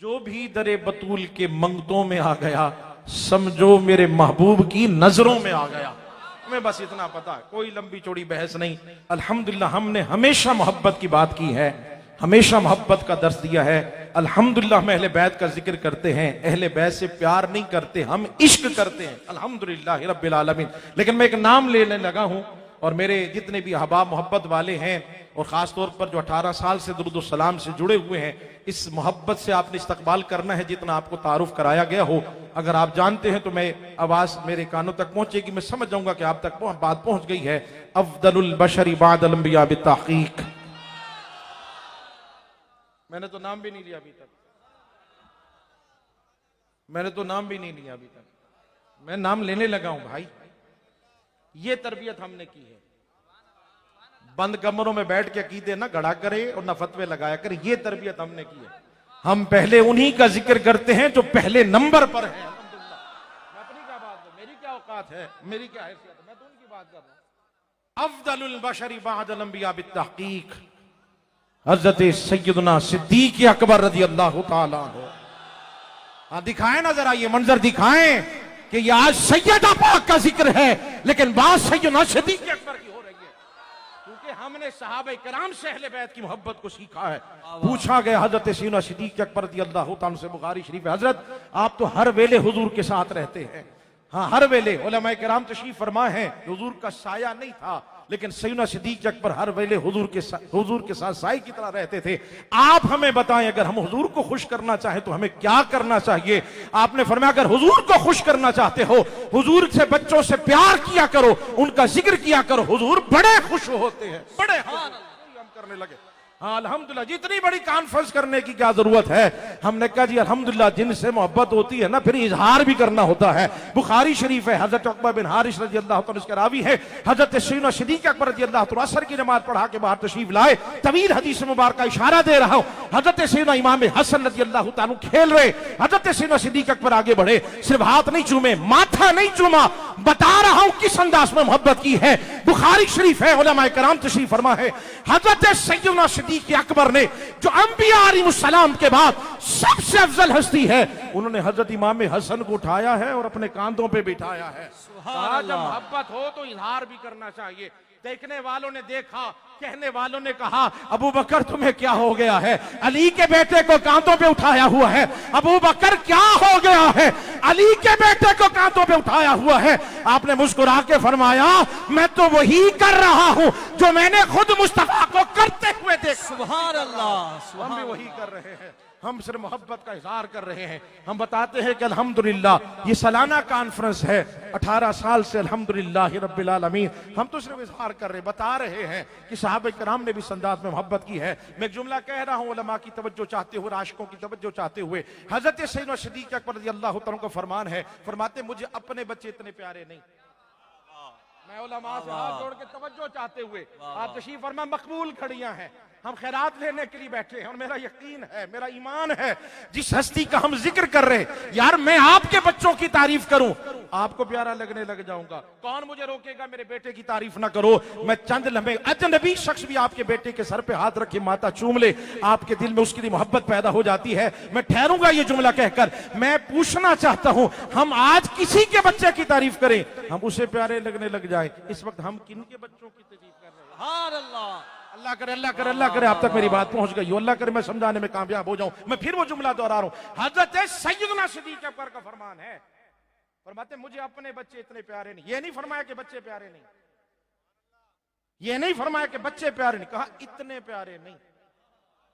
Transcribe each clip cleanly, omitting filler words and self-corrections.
जो भी दरे बतूल के मंगतों में आ गया, समझो मेरे महबूब की नजरों में आ गया। हमें बस इतना पता है, कोई लंबी चौड़ी बहस नहीं। अल्हम्दुलिल्लाह हमने हमेशा मोहब्बत की बात की है, हमेशा मोहब्बत का दर्स दिया है। अल्हम्दुलिल्लाह हम अहले बैत का जिक्र करते हैं, अहले बैत से प्यार नहीं करते, हम इश्क करते हैं। अल्हम्दुलिल्लाह रब्बिल आलमीन। लेकिन मैं एक नाम लेने लगा हूं और मेरे जितने भी अहबाब मोहब्बत वाले हैं और ख़ास तौर पर जो 18 साल से दुरूद सलाम से जुड़े हुए हैं, इस मोहब्बत से आपने इस्तकबाल करना है जितना आपको तारुफ कराया गया हो। अगर आप जानते हैं तो मैं आवाज़ मेरे कानों तक पहुंचेगी, मैं समझ जाऊंगा कि आप तक बात पहुंच गई है। अफ़दलुल बशरी बादल अंबिया बित्तहक़ीक़। मैंने तो नाम भी नहीं लिया अभी तक, मैंने तो नाम भी नहीं लिया अभी तक, मैं नाम लेने लगा हूं भाई। ये तरबियत हमने की है। बंद कमरों में बैठ के अकीदे ना गढ़ा करे और ना फतवे लगाया करे, ये तरबियत हमने की है। हम पहले उन्हीं का जिक्र करते हैं जो पहले नंबर पर है। मैं अपनी क्या बात है, मेरी क्या औकात है, मेरी क्या हैसियत है, मैं तो उनकी बात कर रहा हूं। अफ़दलुल बशरी बादल अंबिया बित्तहक़ीक़ हज़रत सैयदना सिद्दीक़ अकबर रज़ी अल्लाह ताला अन्हु। हाँ दिखाएं ना जरा, ये मंजर दिखाएं कि ये आज सैयदा पाक का जिक्र है लेकिन बात सैयदना सिद्दीक़ अकबर की हो रही है, क्योंकि हमने सहाबा किराम से अहले बैत की मोहब्बत को सीखा है। पूछा गया हजरत सैयदना सिद्दीक़ अकबर रज़ी अल्लाह ताला से, बुखारी शरीफ, हजरत आप तो हर वेले हुजूर के साथ रहते हैं। हाँ हर वेले उलमाए किराम तशरीफ फरमा है, हुजूर का साया नहीं था लेकिन सैयदना सिद्दीक़ अकबर हर वेले हुजूर के साथ साए की तरह रहते थे। आप हमें बताएं, अगर हम हुजूर को खुश करना चाहें तो हमें क्या करना चाहिए? आपने फरमाया अगर हुजूर को खुश करना चाहते हो, हुजूर से बच्चों से प्यार किया करो, उनका जिक्र किया करो, हुजूर बड़े खुश होते हैं, बड़े हम करने लगे। हाँ अल्हम्दुलिल्लाह, जितनी बड़ी कॉन्फ्रेंस करने की क्या जरूरत है। हमने कहा जी अल्हम्दुलिल्लाह, जिनसे मोहब्बत होती है ना फिर इजहार भी करना होता है। बुखारी शरीफ है, हजरत उक़बा बिन हारिस रज़ी अल्लाह तआला उसके रावी है, हजरत सैयदना सिद्दीक़ अकबर रज़ी अल्लाह तआला असर की नमाज पढ़ा के बाहर तशरीफ लाए। तवील हदीस मुबारक का इशारा दे रहा हूं, हजरत सैयदना इमाम हसन रज़ी अल्लाह तआला खेल रहे, हजरत सैयदना सिद्दीक़ अकबर आगे बढ़े, सिर्फ हाथ नहीं चूमे, माथा नहीं चूमा, बता रहा हूं किस अंदाज में मोहब्बत की है। बुखारी शरीफ है, उलमाए किराम तशरीफ फरमा है, हजरत सैयदना सिद्दीक़ अकबर ने जो अंबिया अलैहिस्सलाम के बाद सबसे अफजल हस्ती है, उन्होंने हजरत इमाम हसन को उठाया है और अपने कांधों पे बिठाया है। जब मोहब्बत हो तो इजहार भी करना चाहिए। देखने वालों ने देखा, कहने वालों ने कहा अबू बकर तुम्हें क्या हो गया है, अली के बेटे को कांधों पे उठाया हुआ है। अबू बकर क्या हो गया है, अली के बेटे को कांधों पे उठाया हुआ है। आपने मुस्कुरा के फरमाया मैं तो वही कर रहा हूं जो मैंने खुद मुस्तफा को करते हुए देखा। सुभान अल्लाह, हम भी वही कर रहे हैं, हम सिर्फ मोहब्बत का इजहार कर रहे हैं। हम बताते हैं कि अल्हम्दुलिल्लाह ये सालाना कॉन्फ्रेंस है, 18 साल से अल्हम्दुलिल्लाह रब्बिल आलमीन हम तो सिर्फ इजहार कर रहे, बता रहे हैं कि सहाबा किराम ने भी इस अंदाज में मोहब्बत की है। मैं एक जुमला कह रहा हूं उलमा की तवज्जो चाहते हुए, आशिकों की तवज्जो चाहते हुए। हजरत सैयदना सिद्दीक़ अकबर रज़ी अल्लाह तआला का फरमान है, फरमाते मुझे अपने बच्चे इतने प्यारे नहीं। मैं उलमा से हाथ जोड़ के तवज्जो चाहते हुए, आप तशरीफ फरमा, मकबूल खड़ियां हैं, हम खैरात लेने के लिए बैठे हैं और मेरा यकीन है, मेरा ईमान है, जिस हस्ती का हम जिक्र कर रहे हैं, यार मैं आपके बच्चों की तारीफ करूं आपको प्यारा लगने लग जाऊंगा। कौन मुझे रोकेगा मेरे बेटे की तारीफ ना करो। मैं चंद लम्हे, अजनबी शख्स भी आपके बेटे के सर पे हाथ रखे माथा चूम ले, आपके दिल में उसकी लिए मोहब्बत पैदा हो जाती है। मैं ठहरूंगा ये जुमला कहकर, मैं पूछना चाहता हूं हम आज किसी के बच्चे की तारीफ करें, हम उसे प्यारे लगने लग जाए। इस वक्त हम किन के बच्चों की तारीफ कर रहे हैं? हाँ अल्लाह करे, अल्लाह करे, अल्लाह करे आप तक मेरी बात पहुंच गई हो, अल्लाह करे मैं समझाने में कामयाब हो जाऊं। मैं फिर वो जुमला दोहरा रहा हूं, हजरत सैयदना सिद्दीक़ अकबर का फरमान है, फरमाते मुझे अपने बच्चे इतने प्यारे नहीं। ये नहीं फरमाया कि बच्चे प्यारे नहीं, ये नहीं फरमाया कि बच्चे प्यारे नहीं, कहा इतने प्यारे नहीं।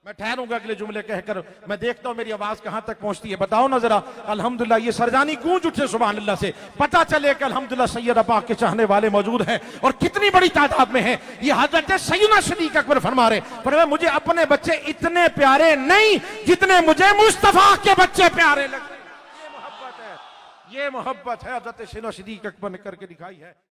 मैं ठहरूंगा अगले जुमले कहकर, मैं देखता हूं मेरी आवाज कहां तक पहुंचती है। बताओ ना जरा, अल्हम्दुलिल्लाह ये सरजानी गूंज उठे सुभान अल्लाह से, पता चले कि अल्हम्दुलिल्लाह सैयदा पाक के चाहने वाले मौजूद हैं और कितनी बड़ी तादाद में हैं। ये हजरत सैयदना सिद्दीक़ अकबर फरमा रहे, पर मुझे अपने बच्चे इतने प्यारे नहीं जितने मुझे मुस्तफा के बच्चे प्यारे लगते। ये मोहब्बत है, ये मोहब्बत है हजरत सैयदना सिद्दीक़ अकबर ने करके दिखाई है।